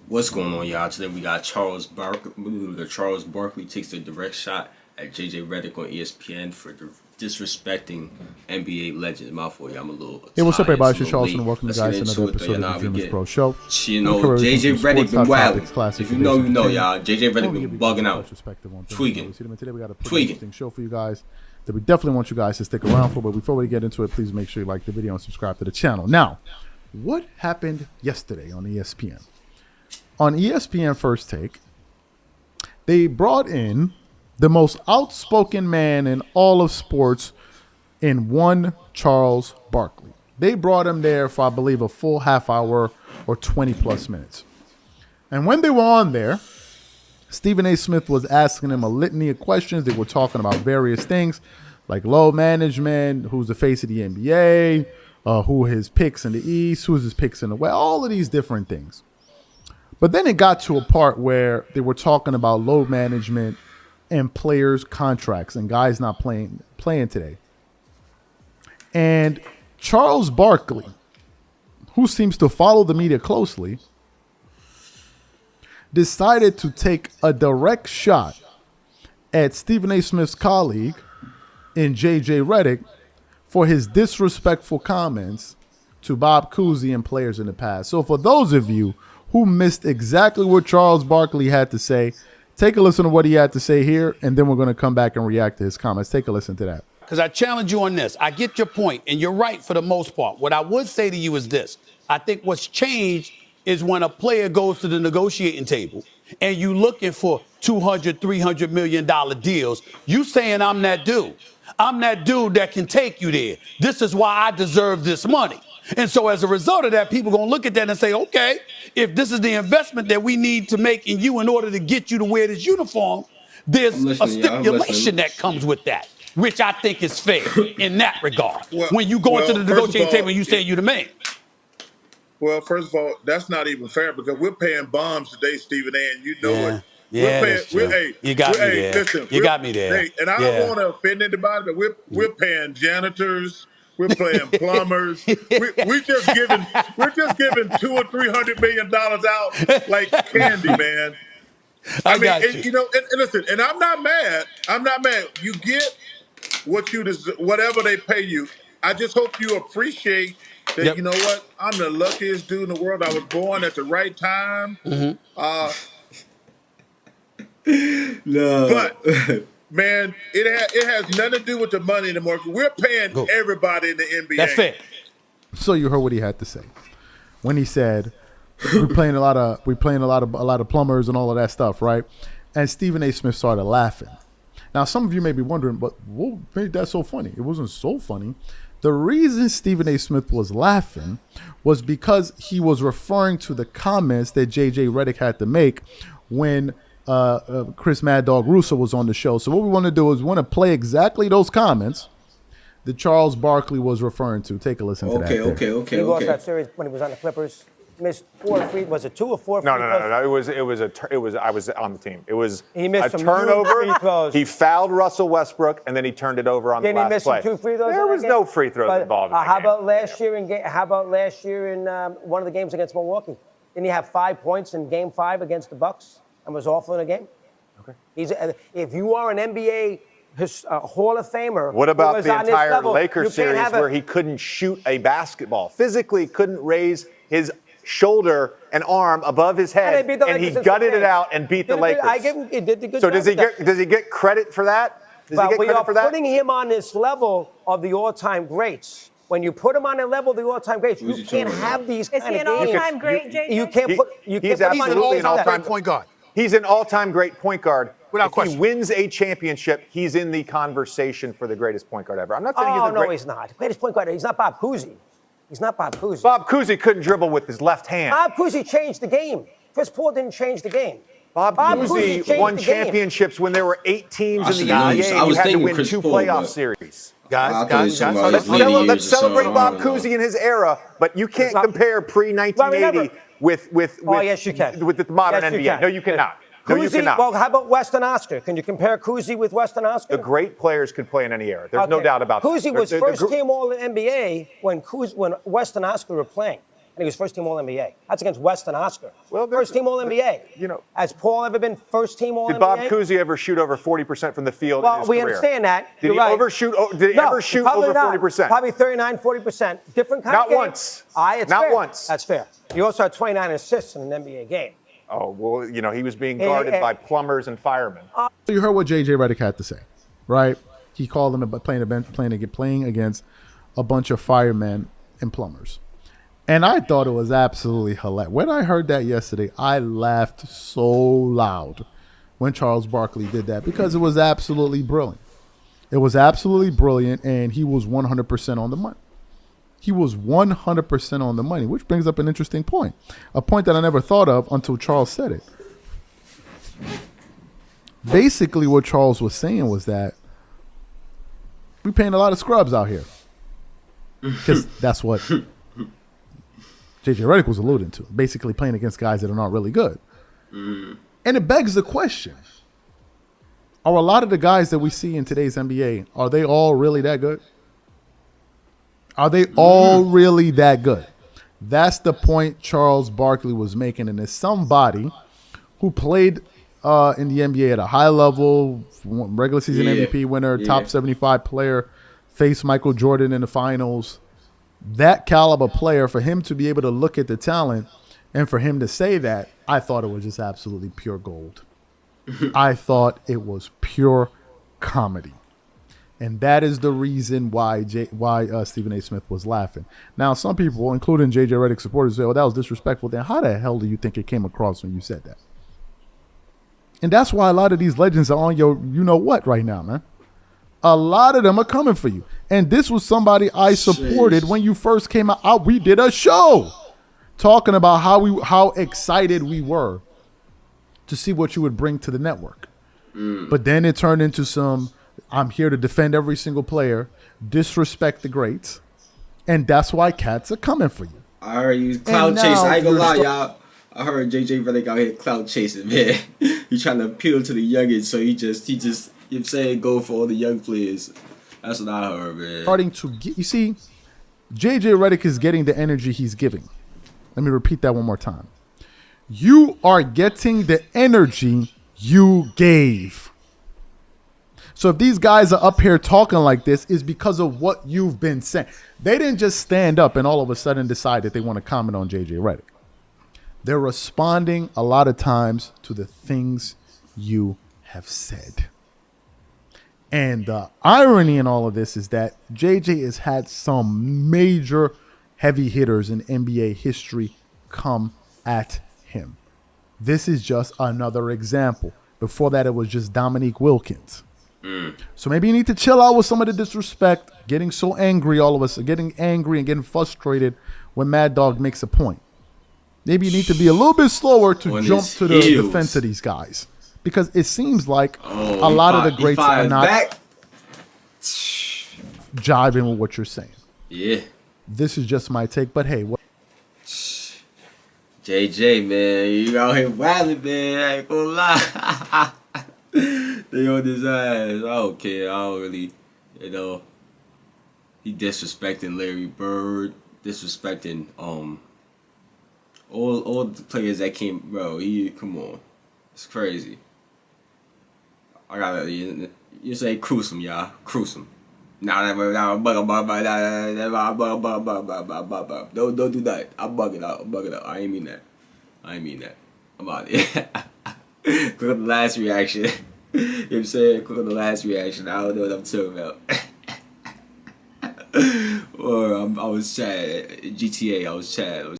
What's going on, y'all? Today we got Charles Barkley. Charles Barkley takes a direct shot at JJ Redick on ESPN for disrespecting NBA legend. Mouthful, y'all. I'm a little. Hey, what's up, tired, everybody? it's It's a little Charles, and late. welcome Let's to get another into it, episode of the Dreamers Pro Show. You know, JJ Redick been wild. If you know, you know, y'all. JJ Redick been bugging out, tweaking. Today we got a pretty interesting show for you guys that we definitely want you guys to stick around for. But before we get into it, please make sure you like the video and subscribe to the channel. Now, what happened yesterday on ESPN? On ESPN First Take, they brought in the most outspoken man in all of sports in one Charles Barkley. They brought him there for, I believe, a full half hour or 20 plus minutes. And when they were on there, Stephen A. Smith was asking him a litany of questions. They were talking about various things like load management, who's the face of the NBA, who his picks in the East, who's his picks in the West, all of these different things. But then it got to a part where they were talking about load management and players' contracts and guys not playing today. And Charles Barkley, who seems to follow the media closely, decided to take a direct shot at Stephen A. Smith's colleague in J.J. Redick for his disrespectful comments to Bob Cousy and players in the past. So for those of you who missed exactly what Charles Barkley had to say, take a listen to what he had to say here, and then we're going to come back and react to his comments. Take a listen to that. Because I challenge you on this. I get your point, and you're right for the most part. What I would say to you is this. I think what's changed is when a player goes to the negotiating table and you looking for $200, $300 million deals, you saying I'm that dude. I'm that dude that can take you there. This is why I deserve this money. And so as a result of that, people are going to look at that and say, okay, if this is the investment that we need to make in you in order to get you to wear this uniform, there's a stipulation that comes with that, which I think is fair in that regard. When you go into the negotiating table and you say you're the man. Well, first of all, that's not even fair because we're paying bombs today, Stephen A., and you know it. Yeah, you got me there. Listen, you got me there. Hey, and I don't want to offend anybody, but we're paying janitors. We're paying plumbers. we're just giving $200 or $300 million out like candy, man. I mean, you know, and listen, and I'm not mad. I'm not mad. You get what you deserve, whatever they pay you. I just hope you appreciate that. You know what? I'm the luckiest dude in the world. I was born at the right time. No. But man, it has nothing to do with the money anymore. We're paying everybody in the NBA. That's fair. So you heard what he had to say when he said we're playing a lot of plumbers and all of that stuff, right? And Stephen A. Smith started laughing. Now, some of you may be wondering, but what made that so funny? It wasn't so funny. The reason Stephen A. Smith was laughing was because he was referring to the comments that J.J. Redick had to make when Chris Mad Dog Russo was on the show. So what we want to do is we want to play exactly those comments that Charles Barkley was referring to. Take a listen to that. Okay. He lost that series when he was on the Clippers. Missed 4 free. Was it 2 or 4? No. It was. I was on the team. It was he missed a some turnover. Free throws. He fouled Russell Westbrook, and then he turned it over on the last play. Didn't he miss some 2 free throws? There was no free throws involved. How about last year in one of the games against Milwaukee? Didn't he have 5 points in Game 5 against the Bucks and was awful in a game? Okay. If you are an NBA Hall of Famer, what about the entire Lakers series where he couldn't shoot a basketball? Physically couldn't raise his shoulder and arm above his head, and he gutted it out and beat the Lakers. He did the good so job. Does he get credit for that? We are putting him on this level of the all-time greats. When you put him on the level of the all-time greats, you can't have these kind of games. Is he an all-time great, JJ? You can't put. He's absolutely an all-time point guard. He's an all-time great point guard. Without if question. he wins a championship, he's in the conversation for the greatest point guard ever. I'm not saying he's the great. No, he's not. Greatest point guard. He's not Bob Cousy. He's not Bob Cousy. Bob Cousy couldn't dribble with his left hand. Bob Cousy changed the game. Chris Paul didn't change the game. Bob Cousy won championships when there were 8 teams in the NBA and you had to win 2 playoff series. Guys, let's celebrate Bob Cousy in his era, but you can't compare pre-1980 with yes, you can. With the modern NBA. No, you cannot. No, you cannot. Well, how about Weston Oscar? Can you compare Cousy with Weston Oscar? The great players could play in any era. There's no doubt about that. Cousy was first team All NBA when Weston Oscar were playing. and he was first team All-NBA. That's against West and Oscar. Well, first team All-NBA. You know, has Paul ever been first team All-NBA? did Bob Cousy ever shoot over 40% from the field in his we career? understand that. Did You're he right. overshoot? Did he ever shoot over 40%? Probably 39, 40%. Different kind of game. Not once. It's Not fair. once. That's fair. You also had 29 assists in an NBA game. Oh, well, you know, he was being guarded by plumbers and firemen. You heard what J.J. Redick had to say, right? He called them playing against a bunch of firemen and plumbers. And I thought it was absolutely hilarious. When I heard that yesterday, I laughed so loud when Charles Barkley did that because it was absolutely brilliant. It was absolutely brilliant, and he was 100% on the money. He was 100% on the money, which brings up an interesting point, a point that I never thought of until Charles said it. Basically, what Charles was saying was that we're paying a lot of scrubs out here. Because that's what J.J. Redick was alluding to, basically playing against guys that are not really good. And it begs the question, are a lot of the guys that we see in today's NBA, are they all really that good? Are they all really that good? That's the point Charles Barkley was making, and as somebody who played in the NBA at a high level, regular season MVP winner, top 75 player, faced Michael Jordan in the finals, that caliber player, for him to be able to look at the talent and for him to say that, I thought it was just absolutely pure gold. I thought it was pure comedy. And that is the reason why Stephen A. Smith was laughing. Now, some people, including J.J. Redick supporters, say, oh, that was disrespectful. Then how the hell do you think it came across when you said that? And that's why a lot of these legends are on your you-know-what right now, man. A lot of them are coming for you. And this was somebody I supported when you first came out. We did a show talking about how excited we were to see what you would bring to the network. But then it turned into some, I'm here to defend every single player, disrespect the greats, and that's why cats are coming for you. I heard you cloud chasing. I ain't gonna lie, y'all. I heard J.J. Redick out here cloud chasing, man. He's trying to appeal to the youngins, so he just, you know what I'm saying, go for all the young players. That's what I heard, man. Starting to get, you see, J.J. Redick is getting the energy he's giving. Let me repeat that one more time. You are getting the energy you gave. So if these guys are up here talking like this, it's because of what you've been saying. They didn't just stand up and all of a sudden decide that they want to comment on J.J. Redick. They're responding a lot of times to the things you have said. And the irony in all of this is that JJ has had some major heavy hitters in NBA history come at him. This is just another example. Before that, it was just Dominique Wilkins. So maybe you need to chill out with some of the disrespect, getting so angry, all of us, getting angry and getting frustrated when Mad Dog makes a point. Maybe you need to be a little bit slower to jump to the defense of these guys. Because it seems like a lot of the greats are not jiving with what you're saying. Yeah. This is just my take, but hey. JJ, man, you out here wilding, man. I ain't gonna lie. They on his ass. I don't care. I don't really, you know. He disrespecting Larry Bird, disrespecting all the players that came, bro. Come on, it's crazy. I gotta you say cruise him, y'all, cruise him. Don't do that. I'm bugging out. I ain't mean that. I'm out here. Click on the last reaction. You know what I'm saying? Click on the last reaction. I don't know what I'm talking about. Or I was Chad. GTA, I was Chad.